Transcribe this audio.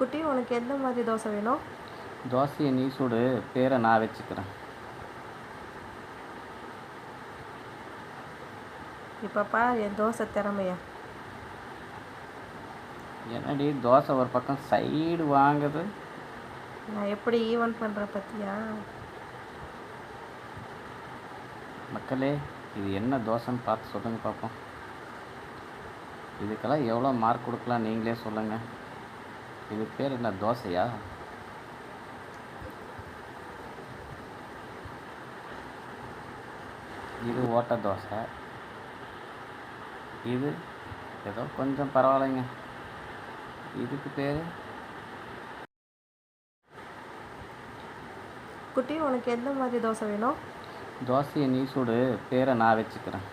குட்டி, உனக்கு எந்த மாதிரி தோசை வேணும்? தோசையை நீ சுடு, பேரை நான் வச்சுக்கிறேன். இப்போ பார் என் தோசை திறமையா. என்னடி தோசை ஒரு பக்கம் சைடு வாங்குது? நான் எப்படி ஈவன் பண்ணுறேன் பற்றியா? மக்களே, இது என்ன தோசைன்னு பார்த்து சொல்லுங்கள் பார்ப்போம். இதுக்கெல்லாம் எவ்வளோ மார்க் கொடுக்கலாம் நீங்களே சொல்லுங்கள். இது பேர் என்ன, தோசையா? இது ஓட்டை தோசை. இது ஏதோ கொஞ்சம் பரவாயில்லைங்க. இதுக்கு பேர் குட்டி, உனக்கு எந்த மாதிரி தோசை வேணும்? தோசையை நீ சுடு, பேரை நான் வச்சுக்கிறேன்.